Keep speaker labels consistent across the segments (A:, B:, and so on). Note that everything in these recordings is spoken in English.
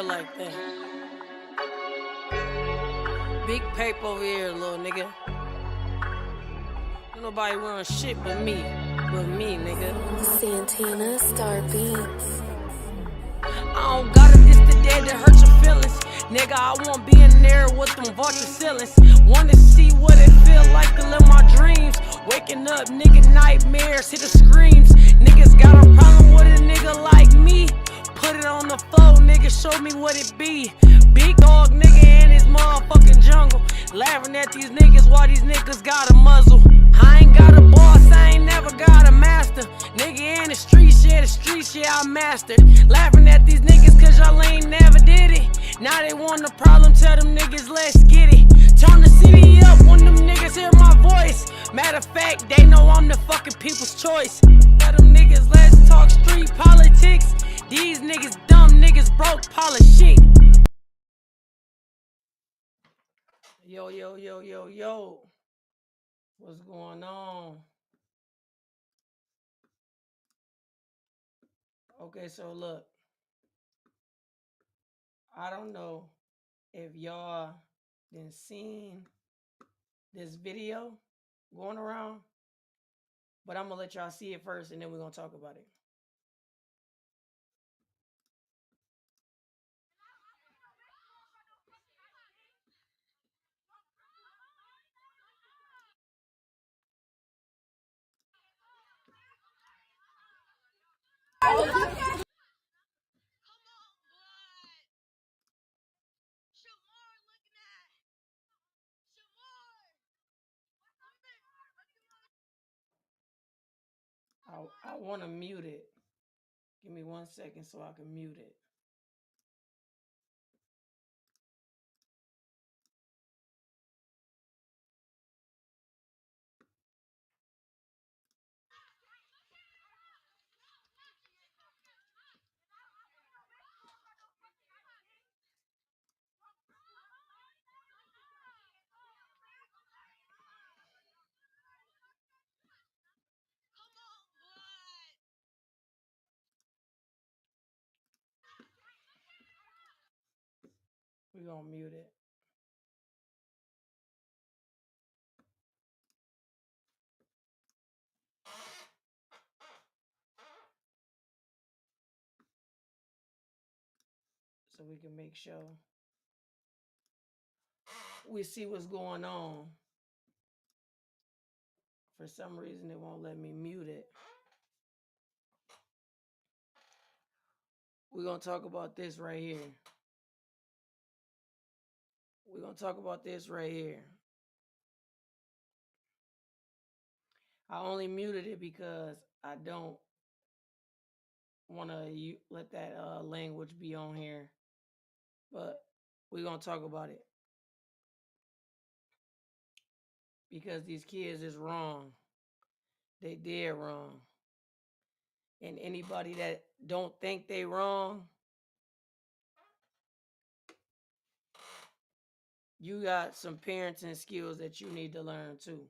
A: feel like that. Big paper over here, little nigga. Ain't nobody run shit but me, nigga.
B: Santina Star Beats.
A: I don't gotta diss the dead to hurt your feelings. Nigga, I won't be in there with them vulture ceilings. Wanna see what it feel like to live my dreams. Waking up, nigga, nightmares, hit the screams. Niggas got a problem with a nigga like me. Put it on the floor, nigga, show me what it be. Big dog nigga in his motherfucking jungle. Laughing at these niggas while these niggas got a muzzle. I ain't got a boss, I ain't never got a master. Nigga in the street shit I mastered. Laughing at these niggas cause y'all ain't never did it. Now they want a problem, tell them niggas let's get it. Turn the city up when them niggas hear my voice. Matter of fact, they know I'm the fucking people's choice. Tell them niggas let's talk street politics. These niggas dumb niggas broke pile of shit. Yo. What's going on? Okay, so look. I don't know if y'all been seeing this video going around, but I'm gonna let y'all see it first and then we're gonna talk about it. I want to mute it. Give me 1 second so I can mute it. We're gonna mute it. So we can make sure we see what's going on. For some reason, it won't let me mute it. We're gonna talk about this right here. We're gonna talk about this right here. I only muted it because I don't want to let that language be on here. But we're going to talk about it. Because these kids is wrong. They did wrong. And anybody that don't think they wrong, you got some parenting skills that you need to learn too.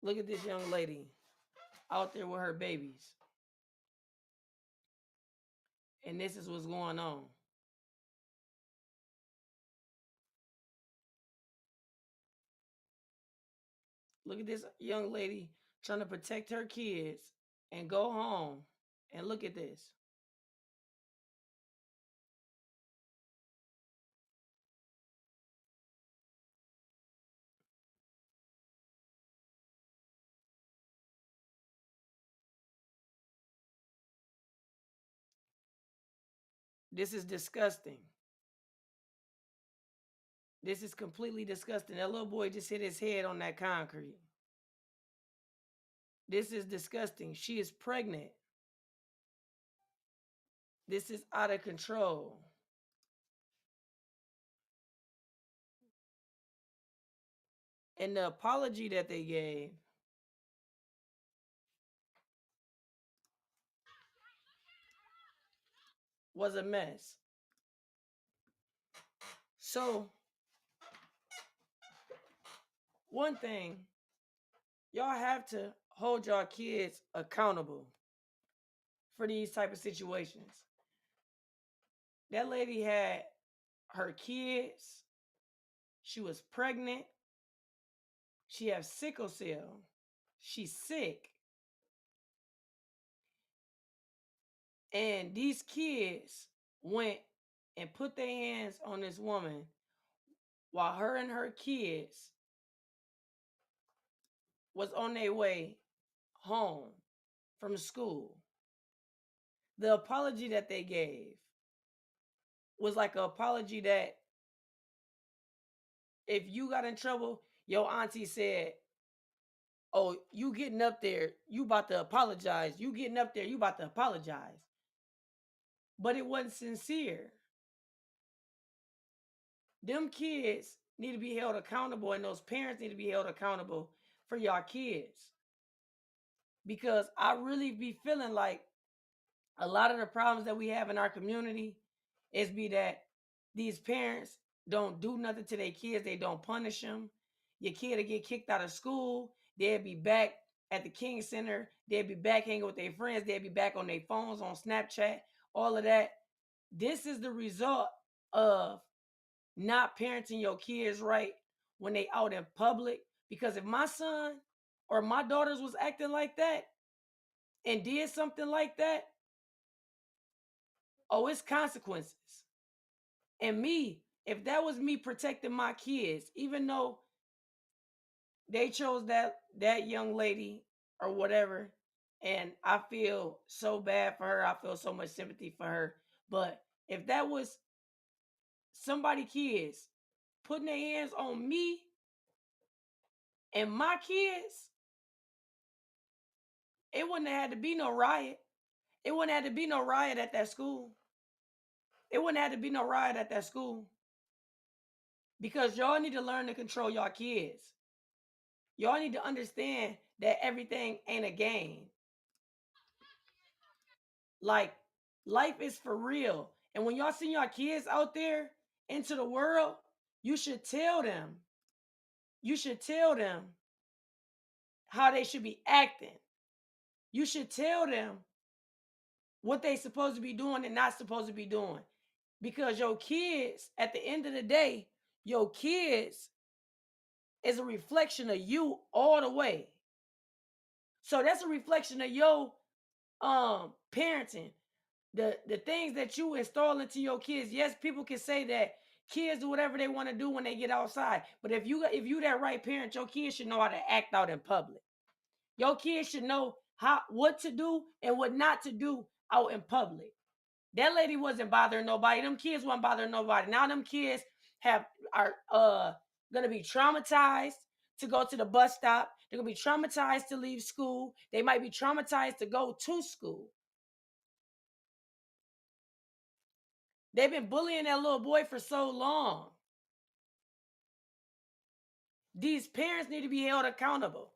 A: Look at this young lady out there with her babies. And this is what's going on. Look at this young lady trying to protect her kids and go home. And look at this. This is disgusting. This is completely disgusting. That little boy just hit his head on that concrete. This is disgusting. She is pregnant. This is out of control. And the apology that they gave was a mess. So, one thing, y'all have to hold y'all kids accountable for these type of situations. That lady had her kids. She was pregnant. She has sickle cell. She's sick. And these kids went and put their hands on this woman while her and her kids was on their way home from school. The apology that they gave was like an apology that if you got in trouble, your auntie said, "Oh, you getting up there, you about to apologize. You getting up there, you about to apologize." But it wasn't sincere. Them kids need to be held accountable, and those parents need to be held accountable for y'all kids. Because I really be feeling like a lot of the problems that we have in our community is be that these parents don't do nothing to their kids. They don't punish them. Your kid will get kicked out of school. They'll be back at the King Center. They'll be back hanging with their friends. They'll be back on their phones, on Snapchat, all of that. This is the result of not parenting your kids right when they out in public. Because if my son or my daughters was acting like that and did something like that, oh, it's consequences. And me, if that was me protecting my kids, even though they chose that young lady or whatever, and I feel so bad for her, I feel so much sympathy for her. But if that was somebody kids putting their hands on me and my kids, it wouldn't have had to be no riot. It wouldn't have had to be no riot at that school. It wouldn't have had to be no riot at that school. Because y'all need to learn to control y'all kids. Y'all need to understand that everything ain't a game. Like, life is for real. And when y'all send y'all kids out there into the world, you should tell them. You should tell them how they should be acting. You should tell them what they supposed to be doing and not supposed to be doing. Because your kids, at the end of the day, your kids is a reflection of you all the way. So that's a reflection of your parenting. The things that you install into your kids. Yes, people can say that kids do whatever they want to do when they get outside. But if you that right parent, your kids should know how to act out in public. Your kids should know what to do and what not to do out in public. That lady wasn't bothering nobody. Them kids wasn't bothering nobody. Now them kids are gonna be traumatized to go to the bus stop. They're gonna be traumatized to leave school. They might be traumatized to go to school. They've been bullying that little boy for so long. These parents need to be held accountable.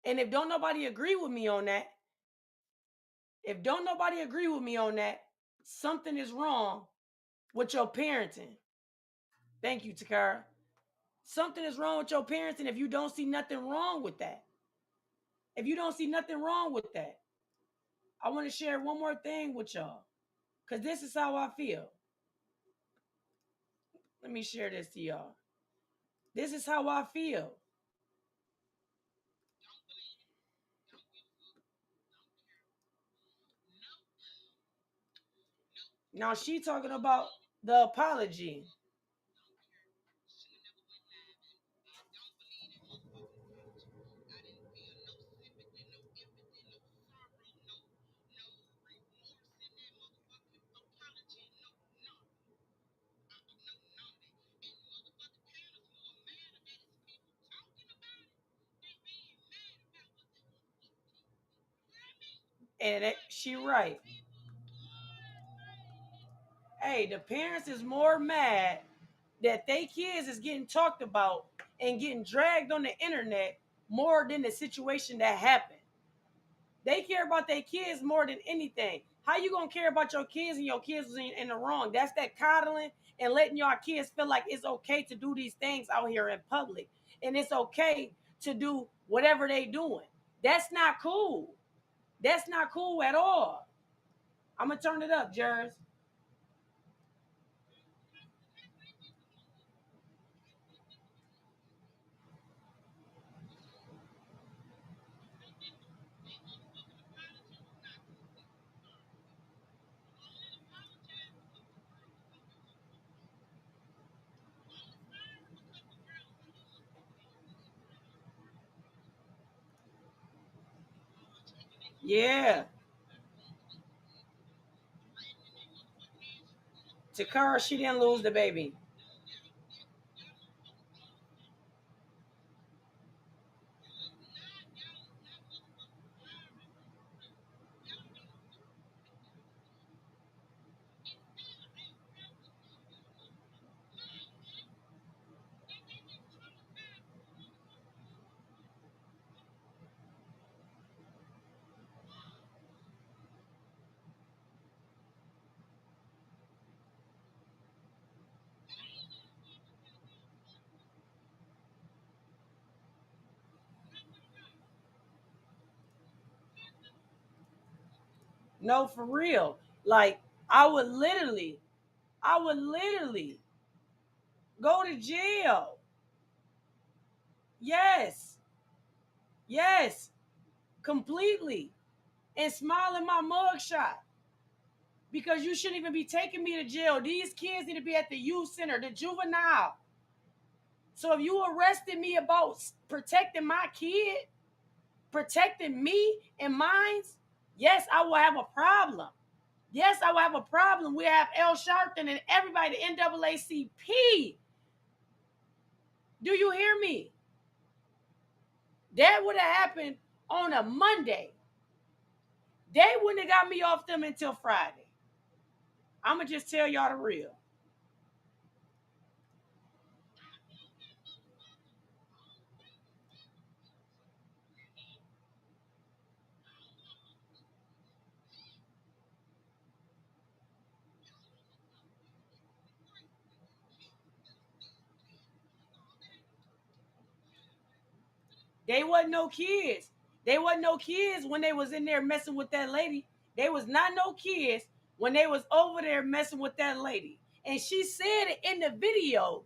A: And if don't nobody agree with me on that, something is wrong with your parenting. Thank you, Takara. Something is wrong with your parenting if you don't see nothing wrong with that. If you don't see nothing wrong with that, I want to share one more thing with y'all. Because this is how I feel. Let me share this to y'all. This is how I feel. Now she talking about the apology. And she right. Hey, the parents is more mad that they kids is getting talked about and getting dragged on the internet more than the situation that happened. They care about their kids more than anything. How you gonna care about your kids and your kids was in the wrong? That's that coddling and letting your kids feel like it's okay to do these things out here in public. And it's okay to do whatever they doing. That's not cool. That's not cool at all. I'm gonna turn it up, Jers. Yeah. Takara, she didn't lose the baby. No, for real. Like I would literally go to jail. Yes, yes, completely. And smile in my mugshot because you shouldn't even be taking me to jail. These kids need to be at the youth center, the juvenile. So if you arrested me about protecting my kid, protecting me and mine, yes, I will have a problem. Yes, I will have a problem. We have L. Sharpton and everybody, the NAACP. Do you hear me? That would have happened on a Monday. They wouldn't have got me off them until Friday. I'm going to just tell y'all the real. They wasn't no kids. They wasn't no kids when they was in there messing with that lady. They was not no kids when they was over there messing with that lady. And she said it in the video.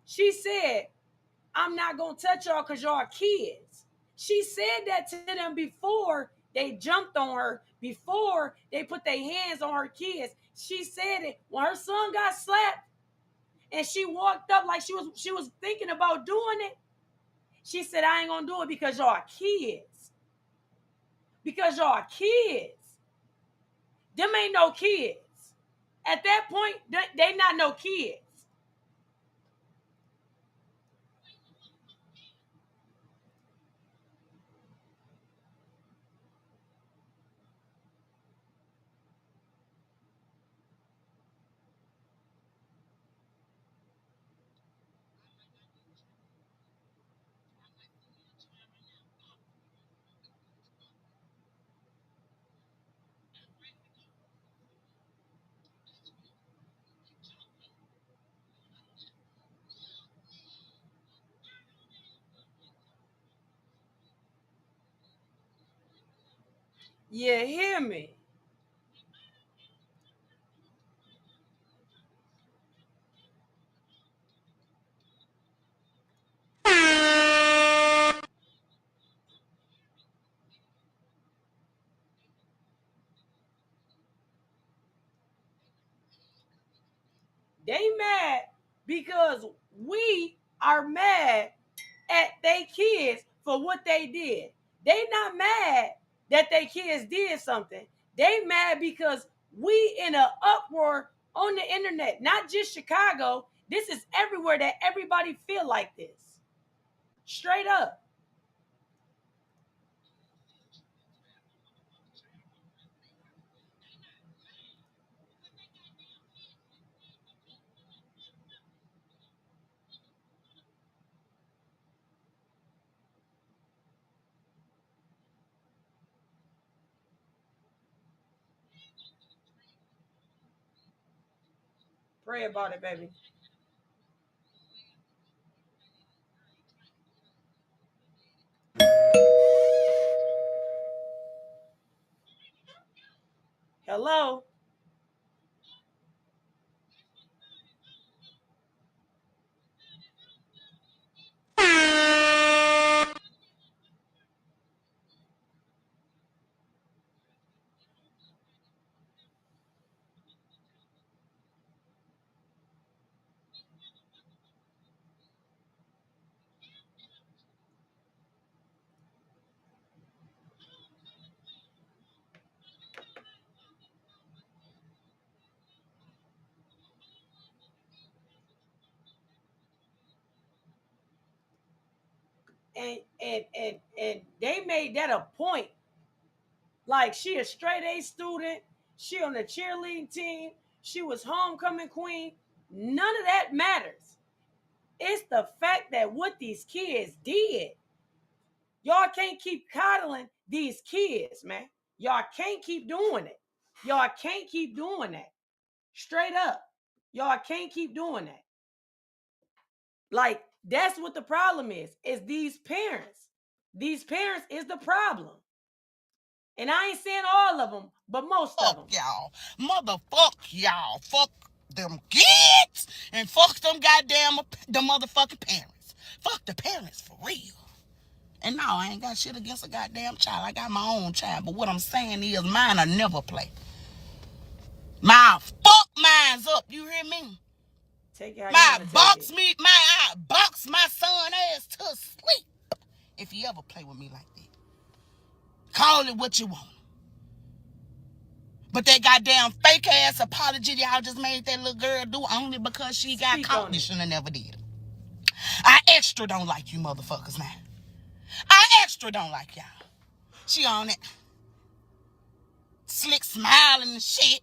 A: She said, I'm not going to touch y'all because y'all are kids. She said that to them before they jumped on her, before they put their hands on her kids. She said it when her son got slapped and she walked up like she was thinking about doing it. She said, I ain't gonna do it because y'all are kids. Because y'all are kids. Them ain't no kids. At that point, they not no kids. You hear me? They mad because we are mad at they kids for what they did. They not mad that they kids did something. They mad because we in an uproar on the internet, not just Chicago. This is everywhere that everybody feel like this. Straight up. Pray about it, baby. Hello. and they made that a point. Like, she a straight A student, she on the cheerleading team, she was homecoming queen. None of that matters. It's the fact that what these kids did. Y'all can't keep coddling these kids, man. Y'all can't keep doing it. Y'all can't keep doing that. Straight up. Y'all can't keep doing that. Like, that's what the problem is these parents. These parents is the problem. And I ain't saying all of them, but most of them.
C: Y'all. Motherfuck y'all. Fuck them kids and fuck them goddamn the motherfucking parents. Fuck the parents for real. And no, I ain't got shit against a goddamn child. I got my own child. But what I'm saying is mine will never play. My fuck mine's up. You hear me?
A: Take it how
C: My
A: you
C: box me, I box my son ass to sleep if he ever play with me like that. Call it what you want. But that goddamn fake ass apology y'all just made that little girl do only because she got caught. You should have never did it. I extra don't like you motherfuckers now. I extra don't like y'all. She on it. Slick smiling and shit.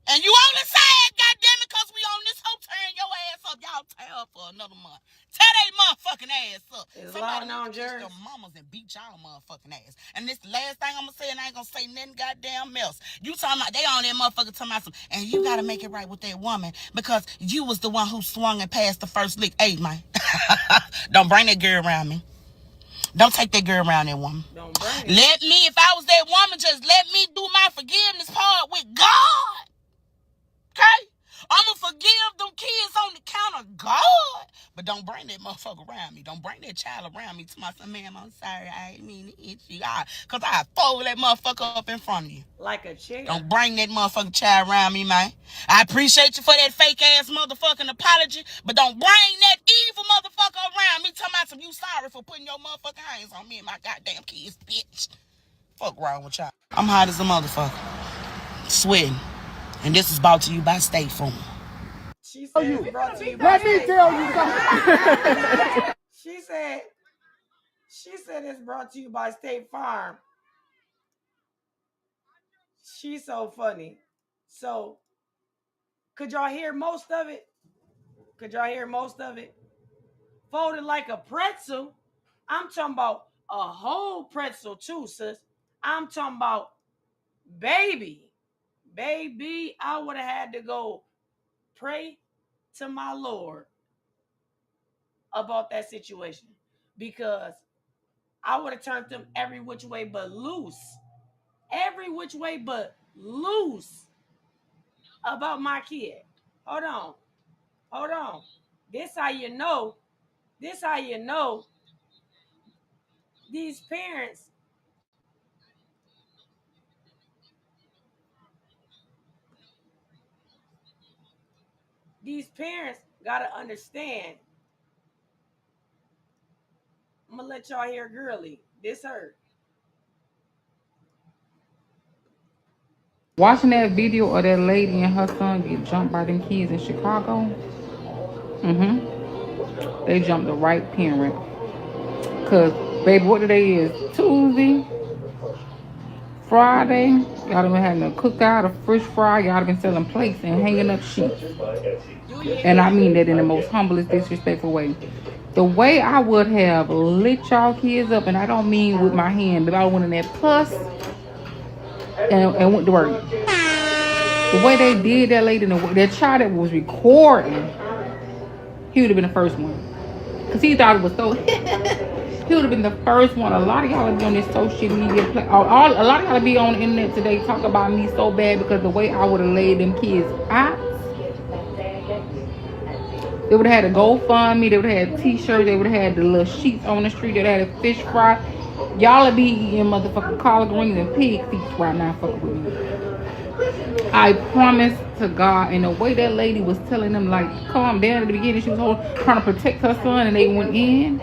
C: And you only sad, goddammit, because we on this whole turn your ass up. Y'all tear up for another month. Tear they motherfucking ass up. Somebody need to kiss their mamas and beat y'all motherfucking ass. And this last thing I'm going to say, and I ain't going to say nothing goddamn else. You talking about, they on that motherfucker talking about some, and you got to make it right with that woman because you was the one who swung and passed the first lick. Hey, man. Don't bring that girl around me. Don't take that girl around that woman.
A: Don't bring it.
C: Let me, if I was that woman, just let me do my forgiveness part with God. Okay? I'ma forgive them kids on the count of God. But don't bring that motherfucker around me. Don't bring that child around me to my son, ma'am, I'm sorry. I ain't mean to hit you. Because I fold that motherfucker up in front of you.
A: Like a chair.
C: Don't bring that motherfucking child around me, man. I appreciate you for that fake ass motherfucking apology, but don't bring that evil motherfucker around me talking about some you sorry for putting your motherfucking hands on me and my goddamn kids, bitch. Fuck wrong with y'all. I'm hot as a motherfucker. Sweating. And this is brought to you by State Farm.
A: She said it's brought to you by State Farm. Let me tell you something. She said it's brought to you by State Farm. She's so funny. So, could y'all hear most of it? Folded like a pretzel. I'm talking about a whole pretzel too, sis. I'm talking about baby, I would have had to go pray to my Lord about that situation because I would have turned them every which way but loose. Every which way but loose about my kid. Hold on. This how you know these parents gotta understand. I'm gonna let y'all hear girly. This hurt.
D: Watching that video of that lady and her son get jumped by them kids in Chicago. They jumped the right parent. Cause baby, what today is? Tuesday, Friday. Y'all done been having a cookout, a fish fry. Y'all done been selling plates and hanging up sheets. And I mean that in the most humblest, disrespectful way. The way I would have lit y'all kids up, and I don't mean with my hand, but I went in that plus and went to work. The way they did that lady, that child that was recording, he would have been the first one. Because he thought it was so... He would have been the first one. A lot of y'all be on this social media. A lot of y'all be on the internet today talk about me so bad because the way I would have laid them kids out. They would have had a GoFundMe. They would have had t-shirts. They would have had the little sheets on the street. They would have had a fish fry. Y'all would be eating motherfucking collard greens and pig feet right now fucking with me. I promise to God. And the way that lady was telling them, like, calm down at the beginning. She was trying to protect her son, and they went in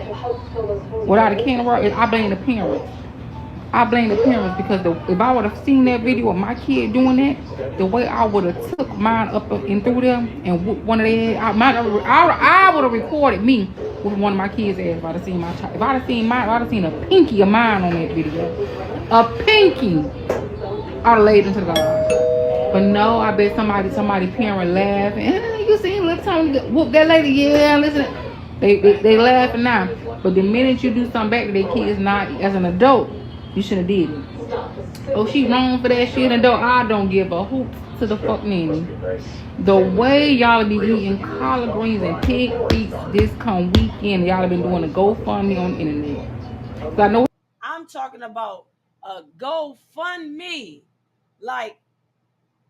D: without a can of water. I blame the parents. Because if I would have seen that video of my kid doing that, the way I would have took mine up and through them and one of their, I would have recorded me with one of my kids' ass if I'd have seen my child. If I'd have seen mine, if I'd have seen a pinky of mine on that video. A pinky. I'd have laid into the garage. But no, I bet somebody parent laughing. You seen little Tony whoop that lady? Yeah, listen. They laughing now. But the minute you do something back to their kids, not as an adult, you shouldn't have did it. Oh, she wrong for that shit, and though I don't give a hoot to the fuck nanny. The way y'all be eating collard greens and pig feet this come weekend, y'all have been doing a GoFundMe on the internet. So I know
A: I'm talking about a GoFundMe. Like,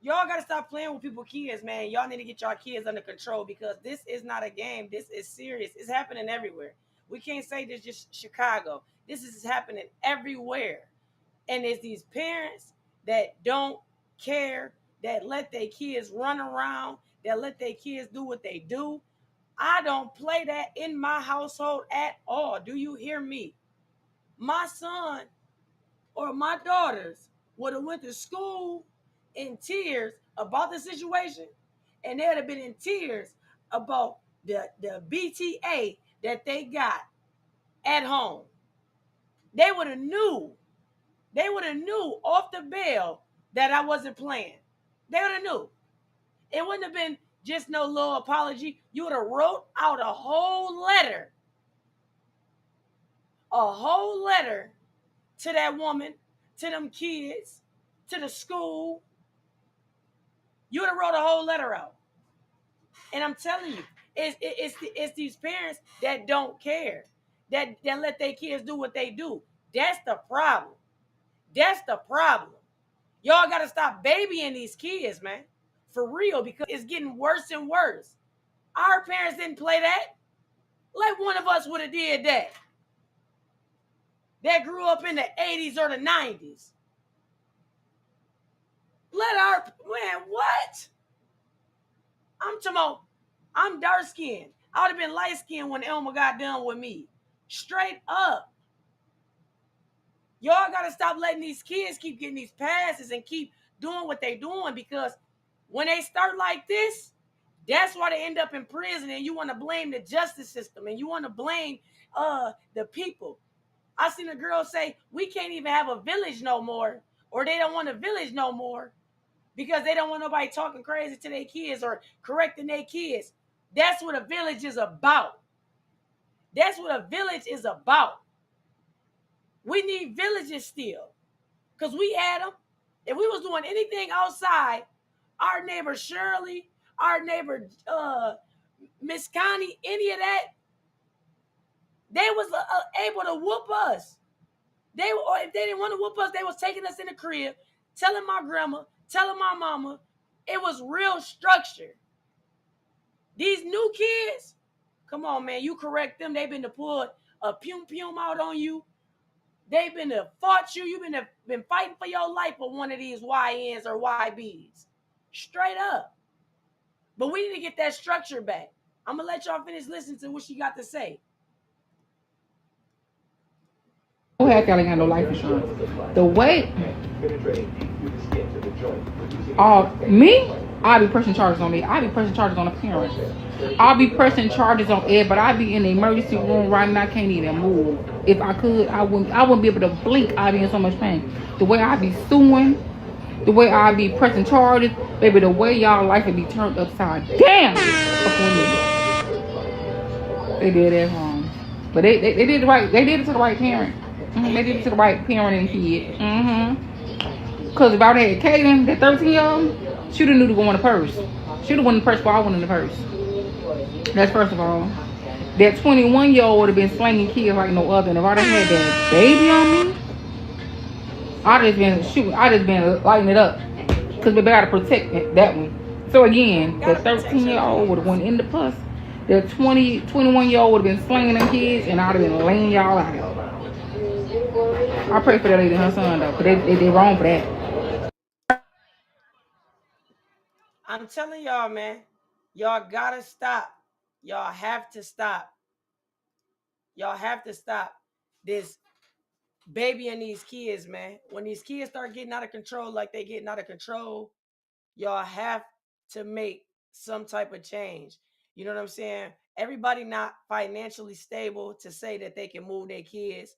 A: y'all gotta stop playing with people's kids, man. Y'all need to get y'all kids under control because this is not a game. This is serious. It's happening everywhere. We can't say this just Chicago. This is happening everywhere. And it's these parents that don't care, that let their kids run around, that let their kids do what they do. I don't play that in my household at all. Do you hear me? My son or my daughters would have went to school in tears about the situation, and they would have been in tears about the BTA that they got at home. They would have knew. They would have knew off the bail that I wasn't playing. They would have knew. It wouldn't have been just no little apology. You would have wrote out a whole letter to that woman, to them kids, to the school. You would have wrote a whole letter out. And I'm telling you, it's these parents that don't care, that let their kids do what they do. That's the problem. That's the problem. Y'all got to stop babying these kids, man. For real, because it's getting worse and worse. Our parents didn't play that. Like one of us would have did that. That grew up in the 80s or the 90s. Man, what? I'm talking about, I'm dark skinned. I would have been light skinned when Elma got done with me. Straight up. Y'all got to stop letting these kids keep getting these passes and keep doing what they doing, because when they start like this, that's why they end up in prison, and you want to blame the justice system and you want to blame the people. I seen a girl say, we can't even have a village no more, or they don't want a village no more because they don't want nobody talking crazy to their kids or correcting their kids. That's what a village is about. That's what a village is about. We need villages still, because we had them. If we was doing anything outside, our neighbor Shirley, our neighbor Miss Connie, any of that, they was able to whoop us. Or if they didn't want to whoop us, they was taking us in the crib, telling my grandma, telling my mama. It was real structure. These new kids, come on, man, you correct them. They've been to pull a pum out on you. They've been to fought you. You've been fighting for your life for one of these YNs or YBs. Straight up. But we need to get that structure back. I'm going to let y'all finish listening to what she got to say.
D: heck y'all ain't got no life insurance. The way me, I'll be pressing charges on me. I'll be pressing charges on the parents. I'll be pressing charges on Ed, but I'd be in the emergency room right now. I can't even move. If I could, I wouldn't be able to blink. I'd be in so much pain. The way I'd be suing, the way I'd be pressing charges, baby, the way y'all life would be turned upside down. They did that wrong. But they did it right. They did it to the right parent. They did it to the right parent and kid. Because if I had Kaden, that 13-year-old, she'd have knew to go in the purse. She'd have went in the purse before I went in the purse. That's first of all. That 21-year-old would have been slinging kids like no other. And if I'd have had that baby on me, I'd just been shooting. I'd just been lighting it up. Because we got to protect that one. So again, that 13-year-old would have went in the purse. The 21-year-old would have been slinging them kids, and I'd have been laying y'all out. I pray for that lady and her son, though, because they wrong for that.
A: I'm telling y'all, man, y'all gotta stop. Y'all have to stop. Y'all have to stop this babying these kids, man. When these kids start getting out of control like they getting out of control, y'all have to make some type of change. You know what I'm saying? everybody not financially stable to say that they can move their kids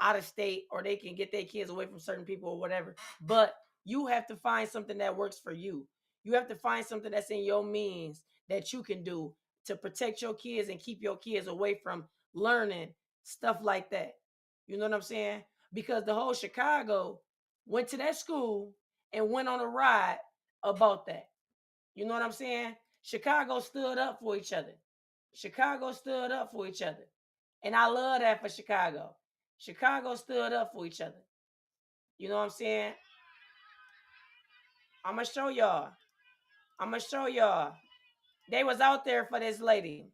A: out of state or they can get their kids away from certain people or whatever. But you have to find something that works for you. You have to find something that's in your means that you can do to protect your kids and keep your kids away from learning stuff like that. You know what I'm saying? Because the whole Chicago went to that school and went on a ride about that. You know what I'm saying? Chicago stood up for each other. Chicago stood up for each other. And I love that for Chicago. Chicago stood up for each other. You know what I'm saying? I'm going to show y'all. I'm going to show y'all. They was out there for this lady.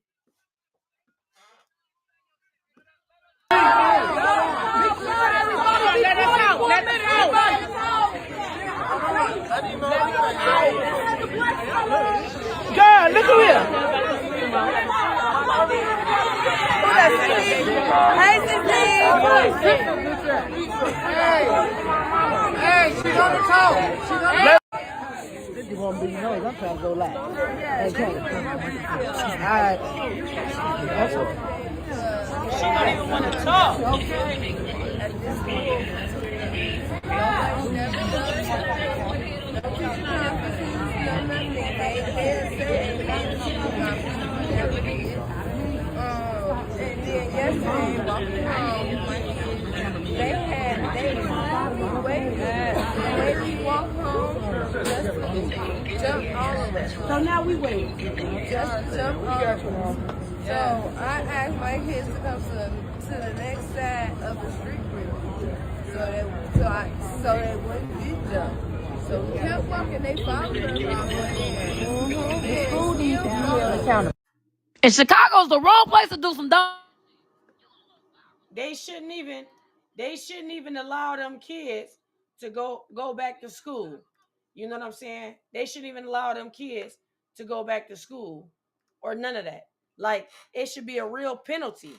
E: Let us out. Let us out. Girl, look who here. Hey, hey, she's on the toe. You want me to know? I'm trying to go live. Okay. All right. That's all.
A: She don't even want to talk.
F: So now we wait.
E: Just jump on. So I asked my kids to come to the next side of the street with me, so they wouldn't be jumped. So we kept walking. They followed us all the way.
A: And Chicago's the wrong place to do some dumb. They shouldn't even allow them kids to go back to school. You know what I'm saying? They shouldn't even allow them kids to go back to school or none of that. Like, it should be a real penalty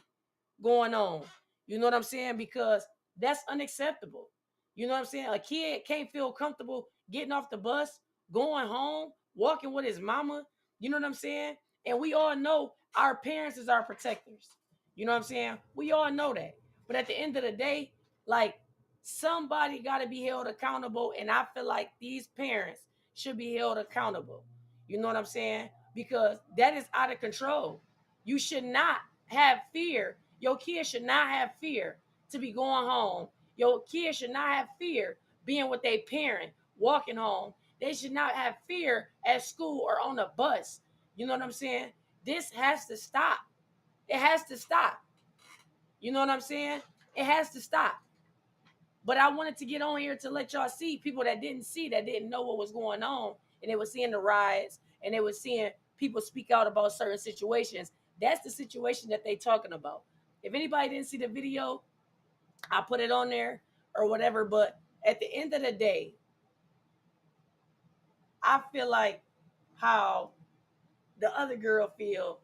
A: going on. You know what I'm saying? Because that's unacceptable. You know what I'm saying? A kid can't feel comfortable getting off the bus, going home, walking with his mama. You know what I'm saying? And we all know our parents is our protectors. You know what I'm saying? We all know that. But at the end of the day, like, somebody got to be held accountable. And I feel like these parents should be held accountable. You know what I'm saying? Because that is out of control. You should not have fear. Your kids should not have fear to be going home. Your kids should not have fear being with their parent, walking home. They should not have fear at school or on the bus. You know what I'm saying? This has to stop. It has to stop. You know what I'm saying? It has to stop. But I wanted to get on here to let y'all see people that didn't know what was going on, and they were seeing the riots, and they were seeing people speak out about certain situations. That's the situation that they talking about. If anybody didn't see the video, I put it on there or whatever. But at the end of the day, I feel like how the other girl feel,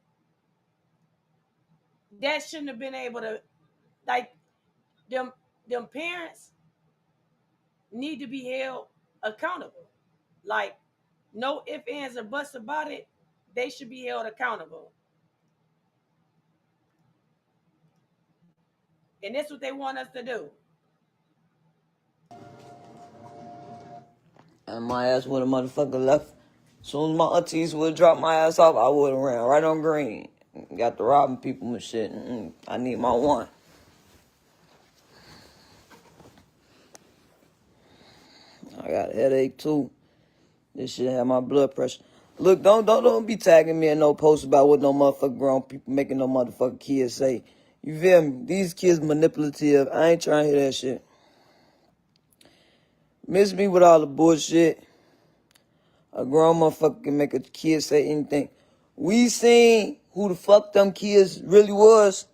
A: that shouldn't have been able to, like, them parents need to be held accountable. Like, no ifs, ands, or buts about it. They should be held accountable. And that's what they want us to do.
G: And my ass would have motherfucker left. As soon as my aunties would have dropped my ass off, I would have ran right on green. Got to robbing people and shit. I need my one. I got a headache too. This shit have my blood pressure. Look, don't be tagging me in no post about what no motherfucking grown people making no motherfucking kids say. You feel me? These kids manipulative. I ain't trying to hear that shit. Miss me with all the bullshit. A grown motherfucker can make a kid say anything. We seen who the fuck them kids really was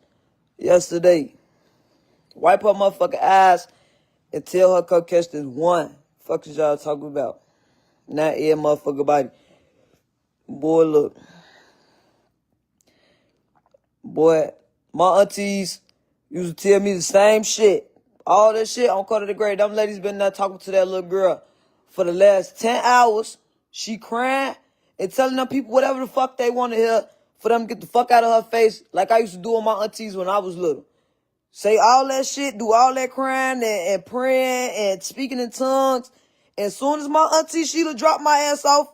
G: yesterday. Wipe her motherfucking eyes and tell her come catch this one. Fuck is y'all talking about? Not every motherfucker body. Boy, look. Boy, my aunties used to tell me the same shit. All that shit on Carter the Great. Them ladies been there talking to that little girl for the last 10 hours. She crying and telling them people whatever the fuck they want to hear for them to get the fuck out of her face like I used to do with my aunties when I was little. Say all that shit, do all that crying and praying and speaking in tongues. And as soon as my auntie Sheila dropped my ass off,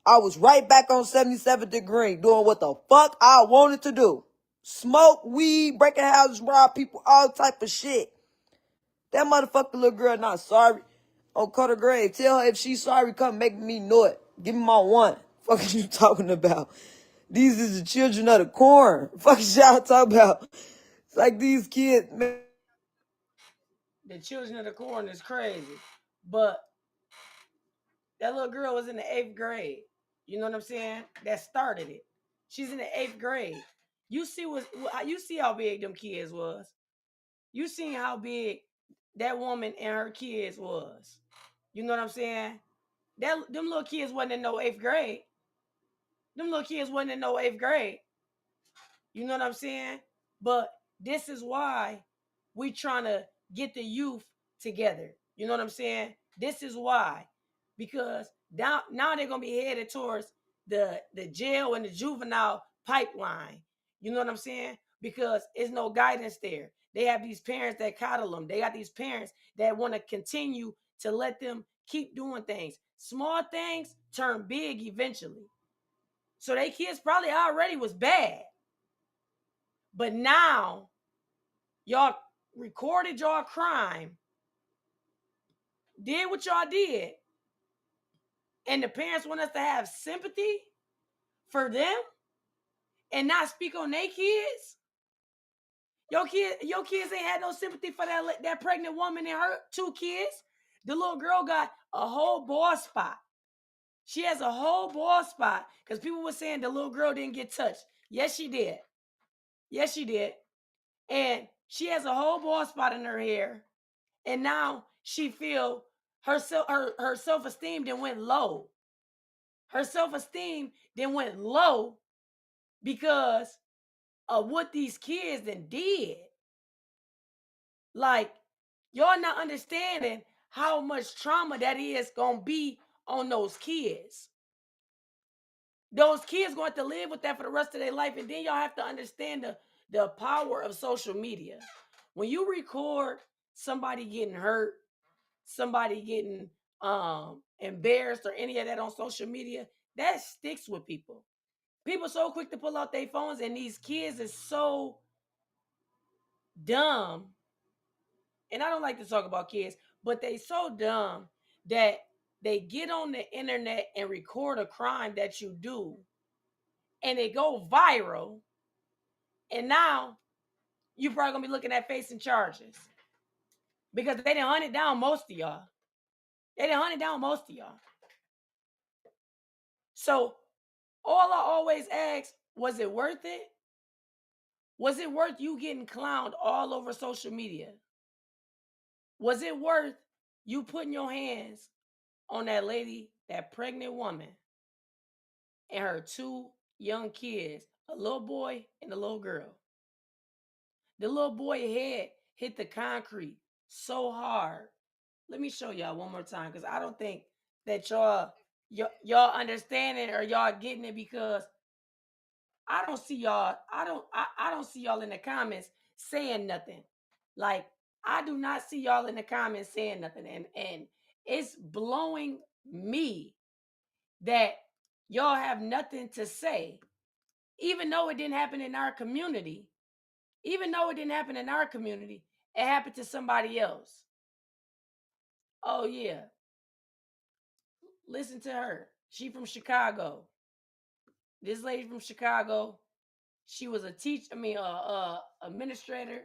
G: I was right back on 77th and Green doing what the fuck I wanted to do. Smoke, weed, breaking houses, rob people, all type of shit. That motherfucking little girl not sorry. On Cut Her Grave. Tell her if she's sorry, come make me know it. Give me my one. Fuck is you talking about? These is the children of the corn. Fuck is y'all talking about? It's like these kids, man.
A: The children of the corn is crazy. But that little girl was in the 8th grade. You know what I'm saying? That started it. She's in the 8th grade. You see how big them kids was. You seen how big that woman and her kids was. You know what I'm saying? Them little kids wasn't in no 8th grade. Them little kids wasn't in no 8th grade. You know what I'm saying? But this is why we trying to get the youth together. You know what I'm saying? This is why. Because now they're going to be headed towards the jail and the juvenile pipeline. You know what I'm saying? Because there's no guidance there. They have these parents that coddle them. They got these parents that want to continue to let them keep doing things. Small things turn big eventually. So they kids probably already was bad. But now, y'all recorded y'all crime, did what y'all did, and the parents want us to have sympathy for them and not speak on their kids. Your kids ain't had no sympathy for that pregnant woman and her 2 kids. The little girl got a whole bald spot. She has a whole bald spot because people were saying the little girl didn't get touched. Yes, she did. Yes, she did. And she has a whole bald spot in her hair. And now she feel her self-esteem then went low. Her self-esteem then went low because of what these kids then did. Like, y'all not understanding how much trauma that is going to be on those kids. Those kids going to live with that for the rest of their life. And then y'all have to understand the power of social media. When you record somebody getting hurt, somebody getting embarrassed or any of that on social media, that sticks with people. People so quick to pull out their phones, and these kids is so dumb. And I don't like to talk about kids, but they so dumb that they get on the internet and record a crime that you do, and they go viral. And now you're probably gonna be looking at facing charges because they done hunted down most of y'all. So all I always ask, was it worth it? Was it worth you getting clowned all over social media? Was it worth you putting your hands on that lady, that pregnant woman, and her 2 young kids, a little boy and a little girl? The little boy head hit the concrete so hard. Let me show y'all one more time because I don't think that y'all understanding or y'all getting it, because I don't see y'all. I don't see y'all in the comments saying nothing. Like, I do not see y'all in the comments saying nothing, and it's blowing me that y'all have nothing to say, even though it didn't happen in our community. Even though it didn't happen in our community, it happened to somebody else. Oh yeah, listen to her. She from Chicago. This lady from Chicago. She was a teacher. Administrator.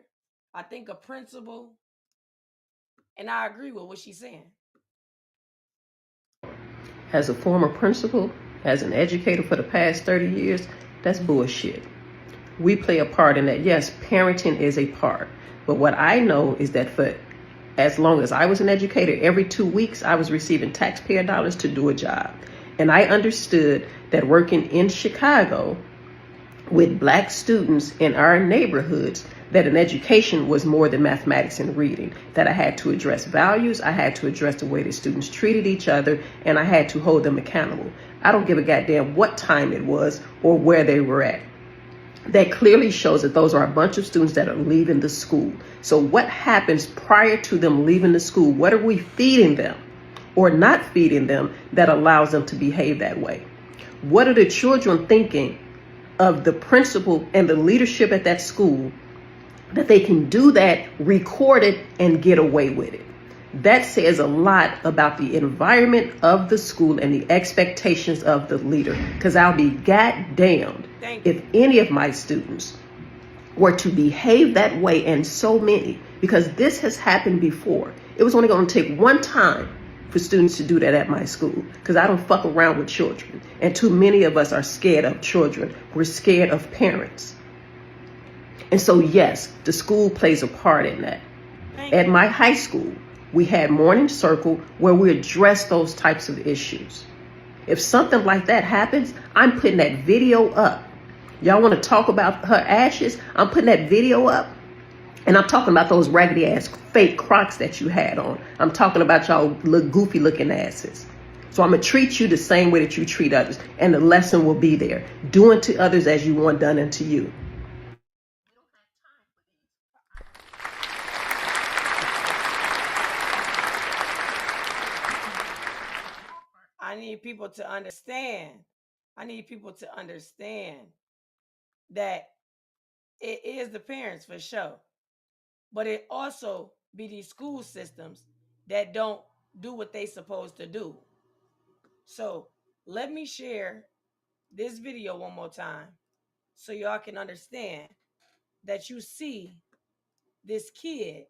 A: I think a principal. And I agree with what she's saying.
H: As a former principal, as an educator for the past 30 years, that's bullshit. We play a part in that. Yes, parenting is a part. But what I know is that for as long as I was an educator, every 2 weeks I was receiving taxpayer dollars to do a job. And I understood that working in Chicago with Black students in our neighborhoods, that an education was more than mathematics and reading, that I had to address values, I had to address the way the students treated each other, and I had to hold them accountable. I don't give a goddamn what time it was or where they were at. that clearly shows that those are a bunch of students that are leaving the school. So what happens prior to them leaving the school? What are we feeding them or not feeding them that allows them to behave that way? What are the children thinking of the principal and the leadership at that school that they can do that, record it, and get away with it? That says a lot about the environment of the school and the expectations of the leader. Because I'll be goddamned if any of my students were to behave that way, and so many, because this has happened before. It was only going to take one time for students to do that at my school, because I don't fuck around with children. And too many of us are scared of children. We're scared of parents. And so, yes, the school plays a part in that. At my high school, we had morning circle where we address those types of issues. If something like that happens, I'm putting that video up. Y'all want to talk about her ashes? I'm putting that video up. And I'm talking about those raggedy ass fake Crocs that you had on. I'm talking about y'all goofy looking asses. So I'm going to treat you the same way that you treat others. And the lesson will be there. Do unto others as you want done unto you.
A: I need people to understand. I need people to understand that it is the parents for sure, but it also be these school systems that don't do what they supposed to do. So let me share this video one more time so y'all can understand that you see this kid,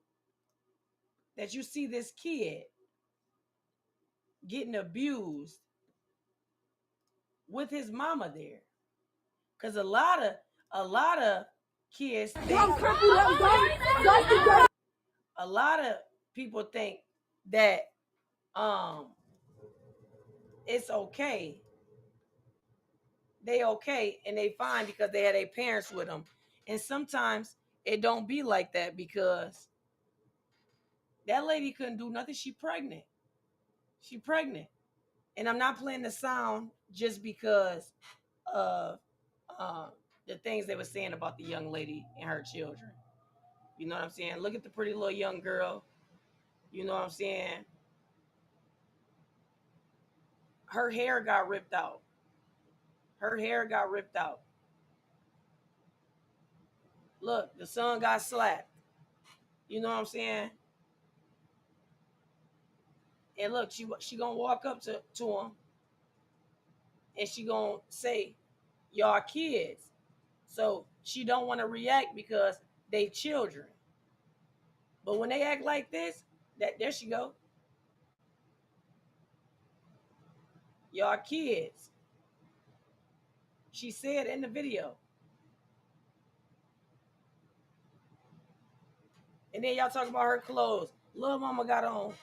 A: getting abused with his mama there. Because a lot of kids think, a lot of people think that it's okay. They okay and they fine because they had their parents with them. And sometimes it don't be like that, because that lady couldn't do nothing. She pregnant. And I'm not playing the sound just because of the things they were saying about the young lady and her children. You know what I'm saying? Look at the pretty little young girl. You know what I'm saying? Her hair got ripped out. Look, the son got slapped. You know what I'm saying? And look, she gonna walk up to him and she gonna say, y'all kids. So she don't want to react because they children. But when they act like this, there she go. Y'all kids. She said in the video. And then y'all talk about her clothes. Little mama got on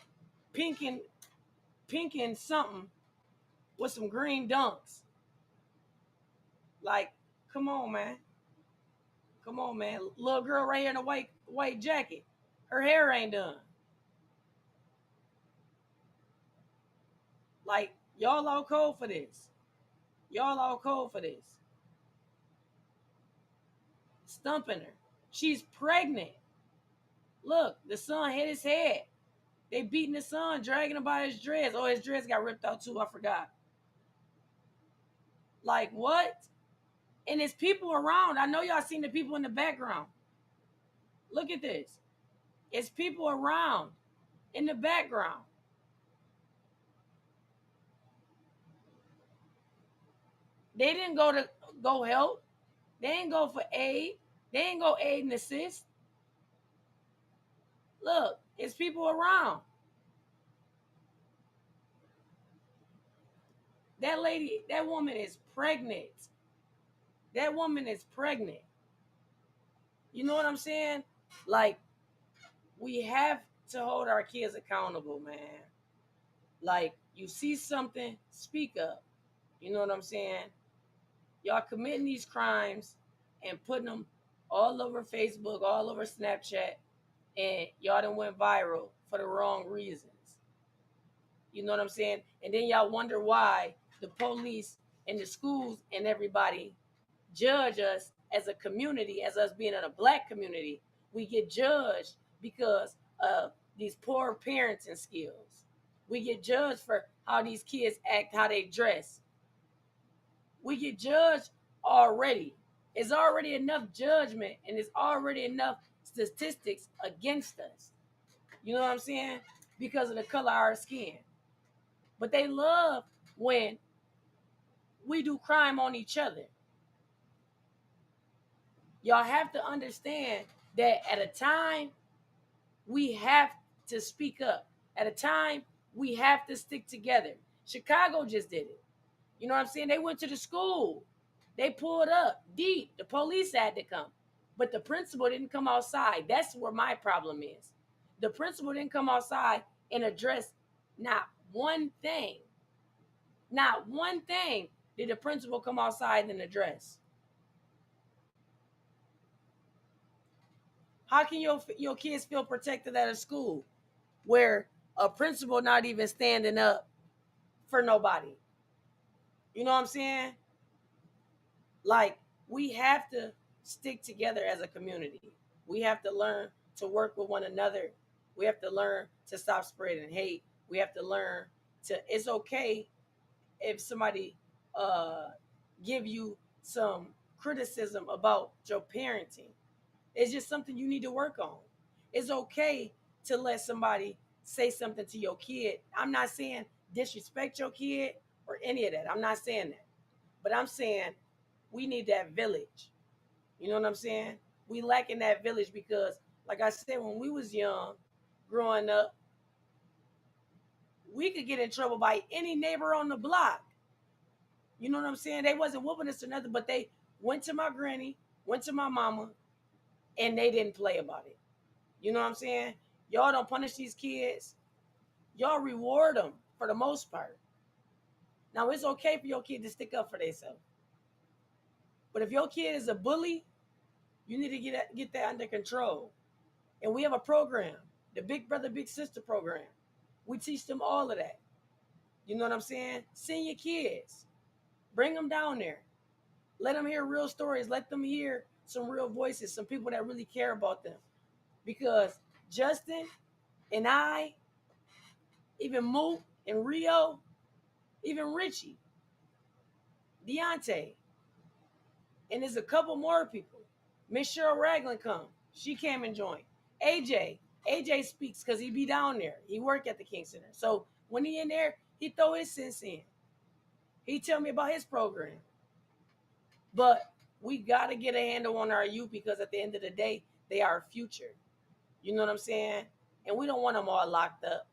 A: pink and something with some green dunks. Like, come on, man. Little girl right here in a white jacket. Her hair ain't done. Like, y'all all cold for this. Stumping her. She's pregnant. Look, the son hit his head. They beating the son, dragging him by his dress. Oh, his dress got ripped out too. I forgot. Like, what? And there's people around. I know y'all seen the people in the background. Look at this. It's people around in the background. They didn't go help. They didn't go for aid. They didn't go aid and assist. Look, it's people around. That woman is pregnant. You know what I'm saying? Like, we have to hold our kids accountable, man. Like, you see something, speak up. You know what I'm saying? Y'all committing these crimes and putting them all over Facebook, all over Snapchat, and y'all done went viral for the wrong reasons. You know what I'm saying? And then y'all wonder why the police and the schools and everybody judge us as a community, as us being in a black community, we get judged because of these poor parenting skills. We get judged for how these kids act, how they dress. We get judged already. It's already enough judgment and it's already enough statistics against us. You know what I'm saying? Because of the color of our skin. But they love when we do crime on each other. Y'all have to understand that at a time we have to speak up. At a time we have to stick together. Chicago just did it. You know what I'm saying? They went to the school. They pulled up deep. The police had to come. But the principal didn't come outside. That's where my problem is. The principal didn't come outside and address not one thing. Not one thing did the principal come outside and address. How can your kids feel protected at a school where a principal not even standing up for nobody? You know what I'm saying? Like, we have to stick together as a community. We have to learn to work with one another. We have to learn to stop spreading hate. We have to learn to, it's okay if somebody give you some criticism about your parenting. It's just something you need to work on. It's okay to let somebody say something to your kid. I'm not saying disrespect your kid or any of that. I'm not saying that. But I'm saying we need that village. You know what I'm saying? We lacking that village because, like I said, when we was young, growing up, we could get in trouble by any neighbor on the block. You know what I'm saying? They wasn't whooping us or nothing, but they went to my granny, went to my mama, and they didn't play about it. You know what I'm saying? Y'all don't punish these kids. Y'all reward them for the most part. Now, it's okay for your kid to stick up for themselves. But if your kid is a bully, you need to get that under control. And we have a program, the Big Brother, Big Sister program. We teach them all of that. You know what I'm saying? Send your kids. Bring them down there. Let them hear real stories. Let them hear some real voices, some people that really care about them. Because Justin and I, even Moot and Rio, even Richie, Deontay, and there's a couple more people. Miss Cheryl Ragland come. She came and joined. AJ speaks because he be down there. He work at the King Center. So when he in there, he throw his sense in. He tell me about his program. But we got to get a handle on our youth because at the end of the day, they are our future. You know what I'm saying? And we don't want them all locked up.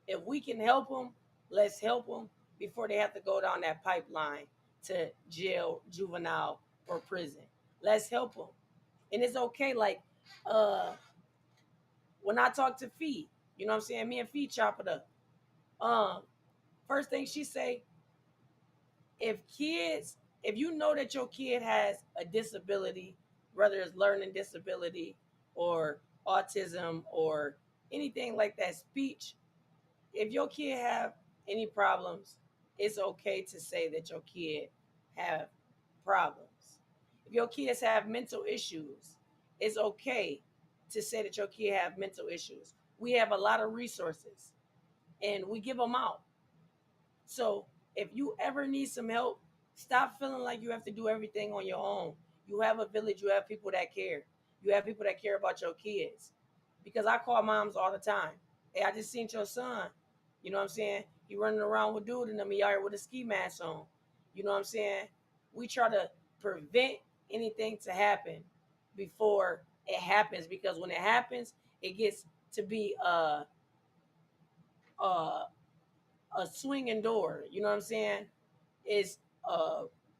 A: If we can help them, let's help them before they have to go down that pipeline to jail, juvenile, or prison. Let's help them. And it's okay. Like, when I talk to Fee, you know what I'm saying? Me and Fee chop it up. First thing she say, if you know that your kid has a disability, whether it's learning disability or autism or anything like that, speech, if your kid have any problems, it's okay to say that your kid have problems. If your kids have mental issues, it's okay to say that your kid have mental issues. We have a lot of resources and we give them out. So if you ever need some help, stop feeling like you have to do everything on your own. You have a village, you have people that care. You have people that care about your kids. Because I call moms all the time. Hey, I just seen your son. You know what I'm saying? He running around with dude in the yard with a ski mask on. You know what I'm saying? We try to prevent anything to happen before it happens, because when it happens, it gets to be a swinging door. You know what I'm saying? It's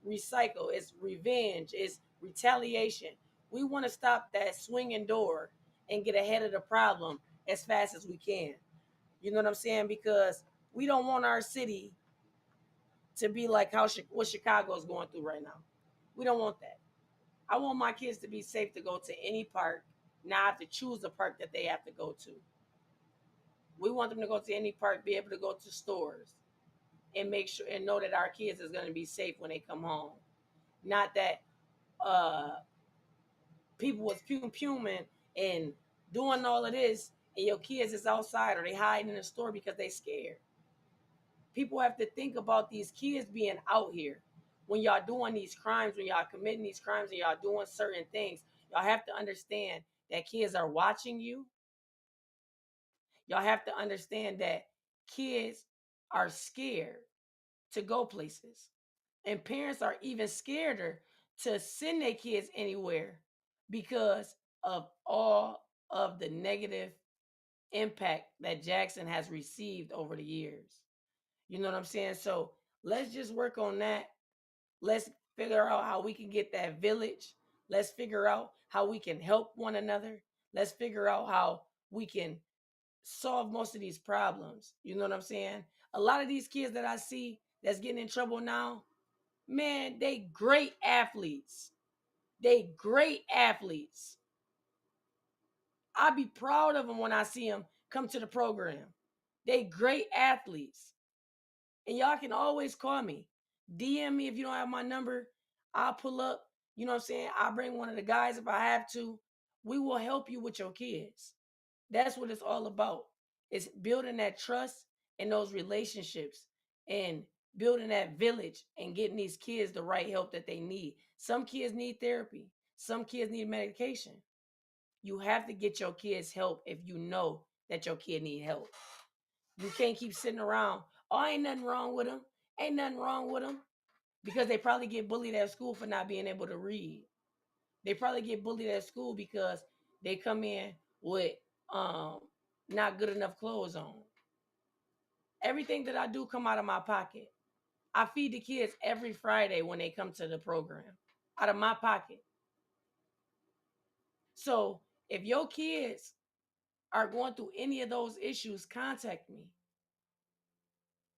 A: recycle, it's revenge, it's retaliation. We want to stop that swinging door and get ahead of the problem as fast as we can. You know what I'm saying? Because we don't want our city to be like what Chicago is going through right now. We don't want that. I want my kids to be safe to go to any park, not have to choose the park that they have to go to. We want them to go to any park, be able to go to stores, and make sure and know that our kids is going to be safe when they come home. Not that uh people was puming and doing all of this, and your kids is outside or they hiding in the store because they scared. People have to think about these kids being out here when y'all doing these crimes, when y'all committing these crimes, and y'all doing certain things. Y'all have to understand that kids are watching you. Y'all have to understand that kids are scared to go places, and parents are even scareder to send their kids anywhere because of all of the negative impact that Jackson has received over the years. You know what I'm saying? So let's just work on that. Let's figure out how we can get that village. Let's figure out how we can help one another. Let's figure out how we can solve most of these problems. You know what I'm saying? A lot of these kids that I see that's getting in trouble now, man, they great athletes. They great athletes. I be proud of them when I see them come to the program. They great athletes. And y'all can always call me. DM me if you don't have my number. I'll pull up. You know what I'm saying? I'll bring one of the guys if I have to. We will help you with your kids. That's what it's all about. It's building that trust and those relationships and building that village and getting these kids the right help that they need. Some kids need therapy. Some kids need medication. You have to get your kids help if you know that your kid need help. You can't keep sitting around. Oh, ain't nothing wrong with them. Ain't nothing wrong with them. Because they probably get bullied at school for not being able to read. They probably get bullied at school because they come in with not good enough clothes on. Everything that I do come out of my pocket. I feed the kids every Friday when they come to the program. Out of my pocket. So if your kids are going through any of those issues, contact me.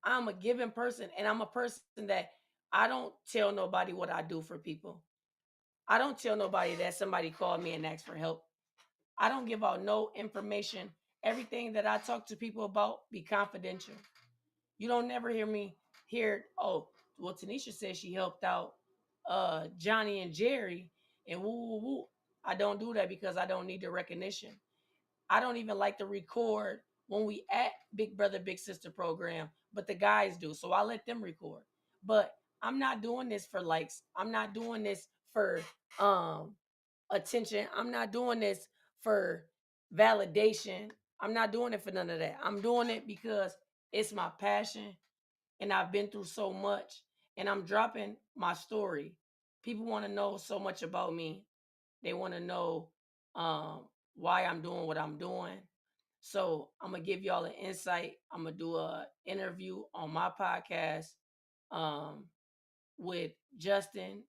A: I'm a giving person, and I'm a person that I don't tell nobody what I do for people. I don't tell nobody that somebody called me and asked for help. I don't give out no information. Everything that I talk to people about be confidential. You don't never hear me hear, oh, well, Tanisha says she helped out Johnny and Jerry and woo woo woo. I don't do that because I don't need the recognition. I don't even like to record when we at Big Brother Big Sister program, but the guys do. So I let them record. But I'm not doing this for likes. I'm not doing this for attention. I'm not doing this for validation. I'm not doing it for none of that. I'm doing it because it's my passion and I've been through so much and I'm dropping my story. People want to know so much about me. They want to know um, why I'm doing what I'm doing. So I'm gonna give y'all an insight. I'm gonna do a interview on my podcast um, with Justin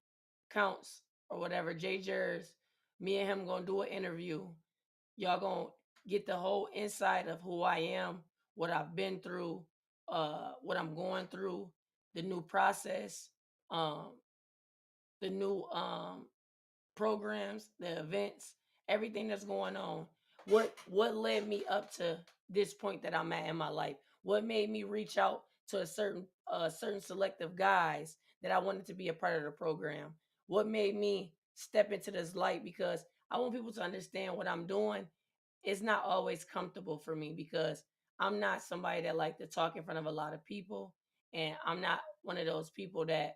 A: Counts or whatever, Jay Jers. Me and him gonna do an interview. Y'all gonna get the whole insight of who I am, what I've been through, what I'm going through, the new process, um, the new programs, the events, everything that's going on. What led me up to this point that I'm at in my life? What made me reach out to a certain selective guys that I wanted to be a part of the program? What made me step into this light? Because I want people to understand what I'm doing. It's not always comfortable for me because I'm not somebody that like to talk in front of a lot of people, and I'm not one of those people that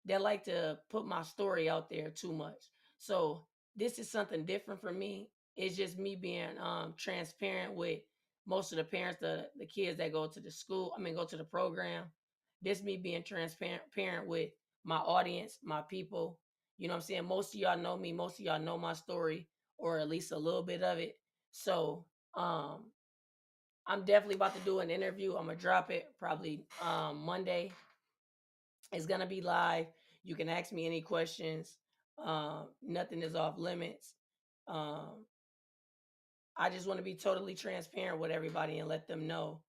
A: like to put my story out there too much. So this is something different for me. It's just me being transparent with most of the parents, the kids that go to the school, go to the program. This me being transparent with my audience, my people. You know what I'm saying? Most of y'all know me, most of y'all know my story, or at least a little bit of it. So I'm definitely about to do an interview. I'm gonna drop it probably Monday. It's gonna be live. You can ask me any questions. Nothing is off limits. Um, I just want to be totally transparent with everybody and let them know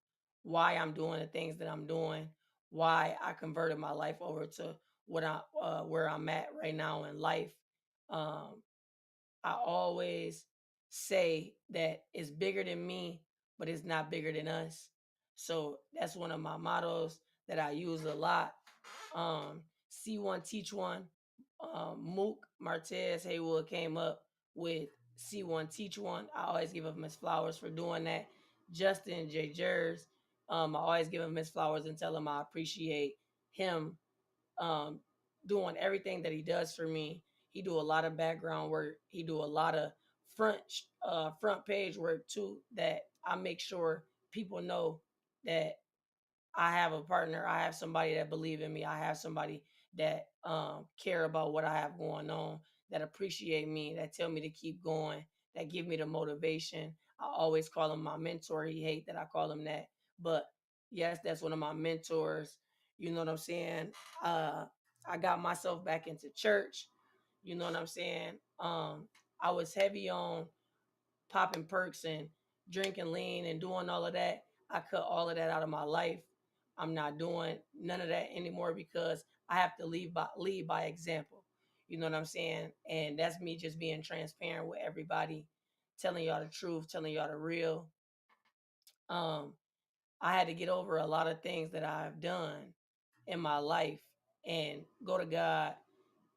A: why I'm doing the things that I'm doing, why I converted my life over to what I where I'm at right now in life. Um, I always say that it's bigger than me, but it's not bigger than us. So that's one of my mottos that I use a lot. See one, teach one. Mook Martez Haywood came up with See One Teach One. I always give him his flowers for doing that. Justin J. Jers, I always give him his flowers and tell him I appreciate him um, doing everything that he does for me. He do a lot of background work. He do a lot of front page work too. That I make sure people know that I have a partner. I have somebody that believe in me. I have somebody that care about what I have going on, that appreciate me, that tell me to keep going, that give me the motivation. I always call him my mentor. He hate that I call him that, but yes, that's one of my mentors. You know what I'm saying? Uh, I got myself back into church. You know what I'm saying? I was heavy on popping perks and drinking lean and doing all of that. I cut all of that out of my life. I'm not doing none of that anymore because I have to lead by example. You know what I'm saying? And that's me just being transparent with everybody, telling y'all the truth, telling y'all the real. Um, I had to get over a lot of things that I've done in my life and go to God,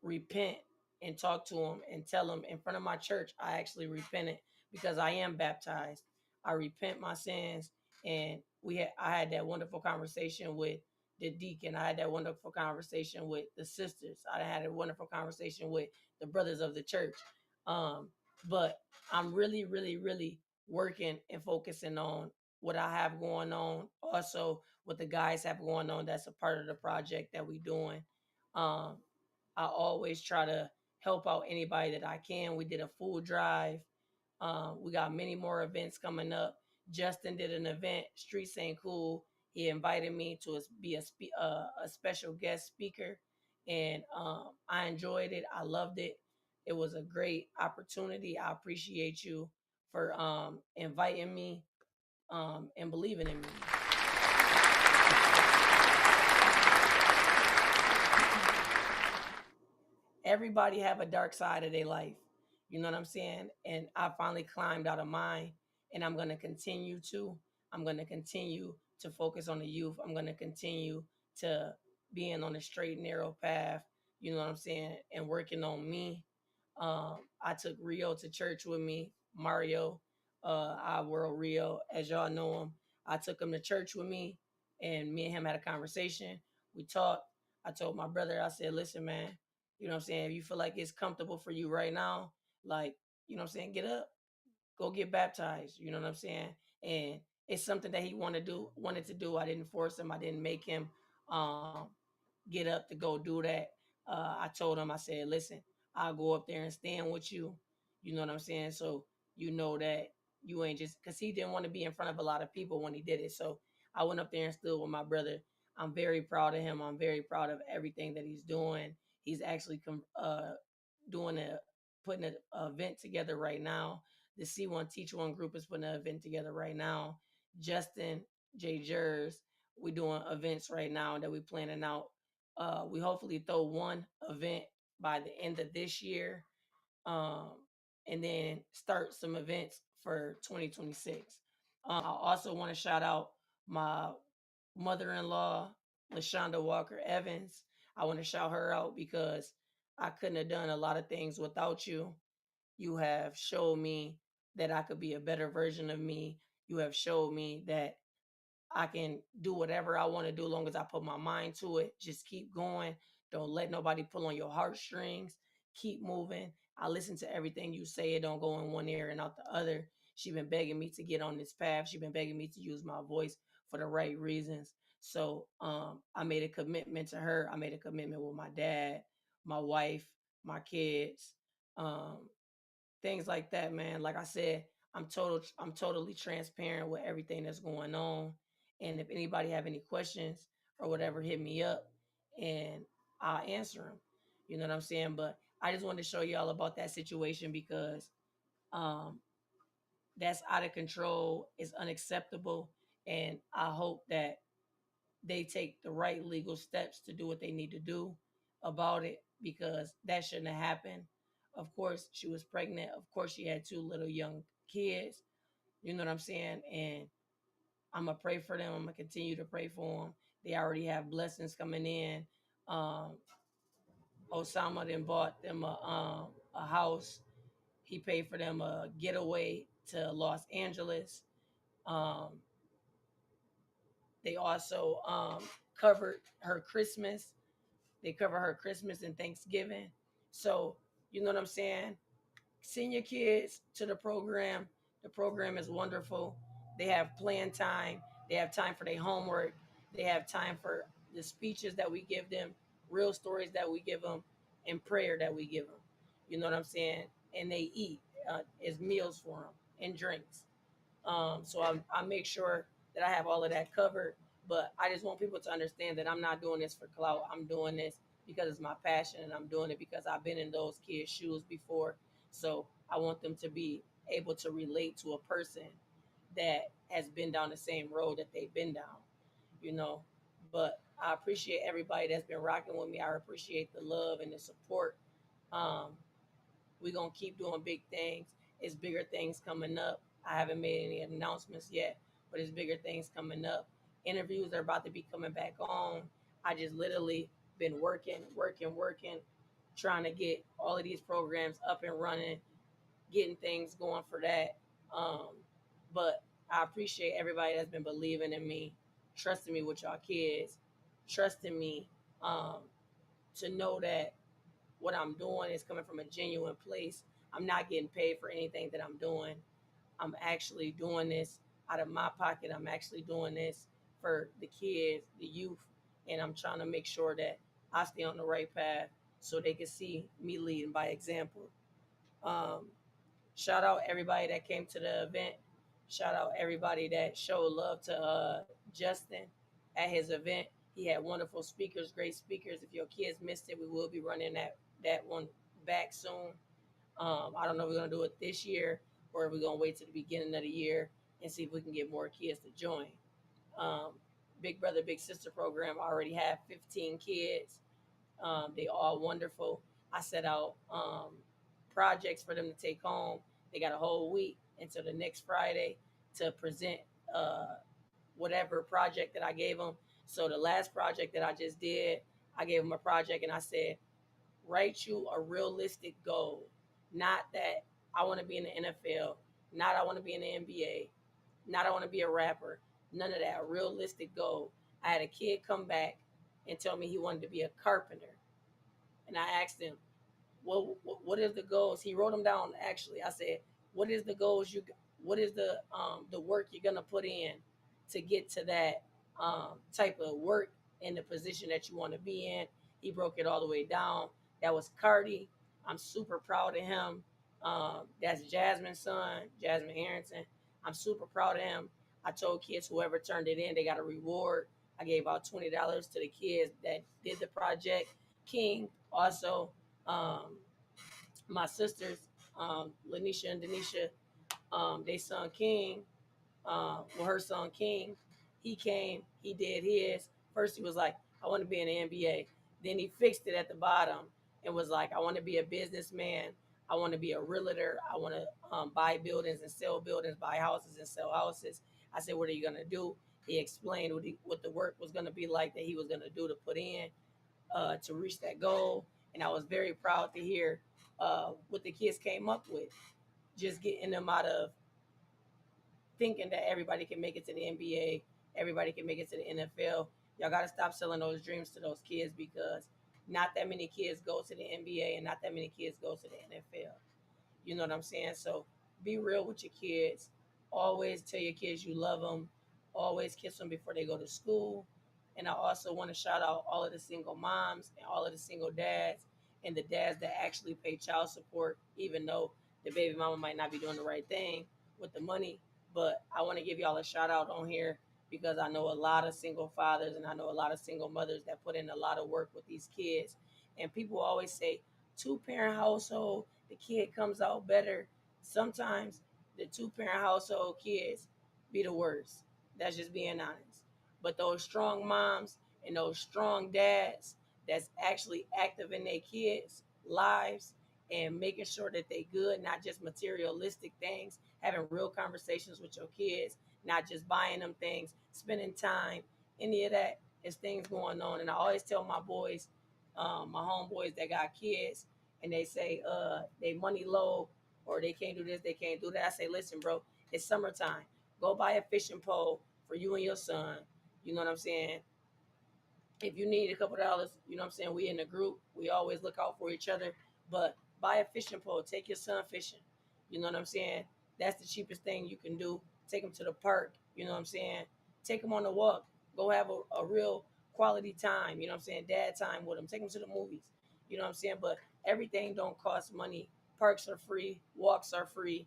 A: repent, and talk to him and tell him in front of my church I actually repented because I am baptized. I repent my sins, and I had that wonderful conversation with the deacon. I had that wonderful conversation with the sisters. I had a wonderful conversation with the brothers of the church. Um, but I'm really, really, really working and focusing on what I have going on. Also, what the guys have going on. That's a part of the project that we doing. Um, I always try to help out anybody that I can. We did a food drive. We got many more events coming up. Justin did an event, Streets Ain't Cool. He invited me to be a special guest speaker, and I enjoyed it. I loved it. It was a great opportunity. I appreciate you for inviting me and believing in me. Everybody have a dark side of their life. You know what I'm saying? And I finally climbed out of mine, and I'm going to continue to. I'm going to continue to focus on the youth. I'm going to continue to being on a straight and narrow path. You know what I'm saying? And working on me. I took Rio to church with me, Mario, I World Rio, as y'all know him. I took him to church with me, and me and him had a conversation. We talked. I told my brother, I said, listen, man, you know what I'm saying? If you feel like it's comfortable for you right now, like, you know what I'm saying, get up, go get baptized. You know what I'm saying? And it's something that he wanted to do. I didn't force him. I didn't make him um, get up to go do that. I told him, I said, listen, I'll go up there and stand with you. You know what I'm saying? So you know that you ain't just because he didn't want to be in front of a lot of people when he did it. So I went up there and stood with my brother. I'm very proud of him. I'm very proud of everything that he's doing. He's actually doing putting an event together right now. The See One Teach One group is putting an event together right now. Justin J. Jers, we doing events right now that we planning out. We hopefully throw one event by the end of this year, um, and then start some events for 2026. I also want to shout out my mother-in-law, LaShonda Walker Evans. I want to shout her out because I couldn't have done a lot of things without you. You have showed me that I could be a better version of me. You have showed me that I can do whatever I want to do as long as I put my mind to it. Just keep going. Don't let nobody pull on your heartstrings. Keep moving. I listen to everything you say. It don't go in one ear and out the other. She been begging me to get on this path. She been begging me to use my voice for the right reasons. So I made a commitment to her. I made a commitment with my dad, my wife, my kids. Um, things like that, man. Like I said, I'm totally transparent with everything that's going on. And if anybody have any questions or whatever, hit me up and I'll answer them. You know what I'm saying? But I just wanted to show y'all about that situation because um that's out of control. It's unacceptable. And I hope that they take the right legal steps to do what they need to do about it because that shouldn't have happened. Of course, she was pregnant. Of course, she had two little young kids. You know what I'm saying? And I'm going to pray for them. I'm going to continue to pray for them. They already have blessings coming in. Um, Osama then bought them a house. He paid for them a getaway to Los Angeles. Um, they also covered her Christmas. They cover her Christmas and Thanksgiving. So you know what I'm saying? Send your kids to the program. The program is wonderful. They have plan time. They have time for their homework. They have time for the speeches that we give them, real stories that we give them, and prayer that we give them. You know what I'm saying? And they eat as meals for them and drinks. So I make sure that I have all of that covered. But I just want people to understand that I'm not doing this for clout. I'm doing this because it's my passion, and I'm doing it because I've been in those kids' shoes before. So I want them to be able to relate to a person that has been down the same road that they've been down, you know. But I appreciate everybody that's been rocking with me. I appreciate the love and the support. Um, we're gonna keep doing big things. It's bigger things coming up. I haven't made any announcements yet, but it's bigger things coming up. Interviews are about to be coming back on. I just literally been working, trying to get all of these programs up and running, getting things going for that. Um, but I appreciate everybody that's been believing in me, trusting me with y'all kids, trusting me to know that what I'm doing is coming from a genuine place. I'm not getting paid for anything that I'm doing. I'm actually doing this out of my pocket. I'm actually doing this for the kids, the youth, and I'm trying to make sure that I stay on the right path so they can see me leading by example. Um, Shout out everybody that came to the event. Shout out everybody that showed love to Justin at his event. He had wonderful speakers, great speakers. If your kids missed it, we will be running that one back soon. I don't know if we're gonna do it this year or if we're gonna wait to the beginning of the year and see if we can get more kids to join. Um, Big Brother Big Sister program already have 15 kids. They all wonderful. I set out projects for them to take home. They got a whole week until the next Friday to present uh, whatever project that I gave them. So the last project that I just did, I gave them a project and I said, write you a realistic goal. Not that I want to be in the NFL, not I want to be in the NBA, not I want to be a rapper. None of that. A realistic goal. I had a kid come back and tell me he wanted to be a carpenter. And I asked him, well, what is the goals? He wrote them down. Actually, I said, what is the goals what is the work you're gonna put in to get to that type of work in the position that you want to be in? He broke it all the way down. That was Cardi. I'm super proud of him. That's Jasmine's son, Jasmine Harrington. I'm super proud of him. I told kids whoever turned it in, they got a reward. I gave out $20 to the kids that did the project. King also, um, my sisters, Lanisha and Denisha, they son King, her son King, he came, he did his. First, he was like, I want to be in the NBA. Then he fixed it at the bottom and was like, I want to be a businessman. I want to be a realtor. I want to buy buildings and sell buildings, buy houses and sell houses. I said, what are you going to do? He explained what the work was going to be like that he was going to do to put in to reach that goal. And I was very proud to hear what the kids came up with, just getting them out of thinking that everybody can make it to the NBA, everybody can make it to the NFL. Y'all got to stop selling those dreams to those kids because not that many kids go to the NBA and not that many kids go to the NFL. You know what I'm saying? So be real with your kids. Always tell your kids you love them. Always kiss them before they go to school. And I also want to shout out all of the single moms and all of the single dads and the dads that actually pay child support, even though the baby mama might not be doing the right thing with the money. But I want to give y'all a shout out on here because I know a lot of single fathers and I know a lot of single mothers that put in a lot of work with these kids. And people always say, two-parent household, the kid comes out better. Sometimes the two-parent household kids be the worst. That's just being honest. But those strong moms and those strong dads that's actually active in their kids' lives and making sure that they good, not just materialistic things, having real conversations with your kids, not just buying them things, spending time, any of that is things going on. And I always tell my boys, my homeboys that got kids and they say they money low or they can't do this, they can't do that. I say, listen, bro, it's summertime. Go buy a fishing pole for you and your son. You know what I'm saying? If you need a couple dollars, you know what I'm saying? We in a group. We always look out for each other. But buy a fishing pole. Take your son fishing. You know what I'm saying? That's the cheapest thing you can do. Take him to the park. You know what I'm saying? Take him on a walk. Go have a real quality time. You know what I'm saying? Dad time with him. Take him to the movies. You know what I'm saying? But everything don't cost money. Parks are free. Walks are free.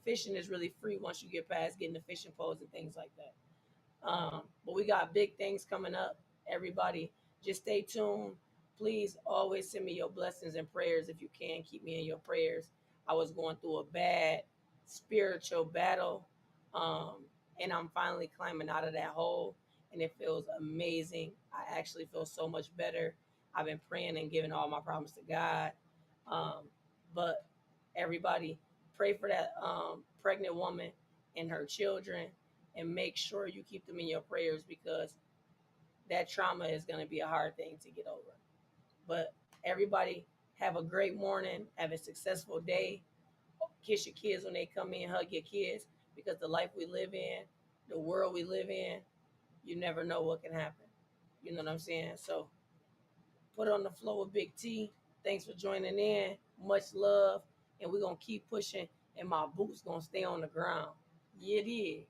A: Fishing is really free once you get past getting the fishing poles and things like that. But we got big things coming up. Everybody, just stay tuned. Please always send me your blessings and prayers if you can. Keep me in your prayers. I was going through a bad spiritual battle, and I'm finally climbing out of that hole, and it feels amazing. I actually feel so much better. I've been praying and giving all my problems to God. But everybody, pray for that pregnant woman and her children and make sure you keep them in your prayers because that trauma is going to be a hard thing to get over. But everybody, have a great morning, have a successful day. Kiss your kids when they come in, hug your kids because the life we live in, the world we live in, you never know what can happen. You know what I'm saying? So put on the floor with Big T. Thanks for joining in. Much love. And we're going to keep pushing and my boots going to stay on the ground. Yeah, it is.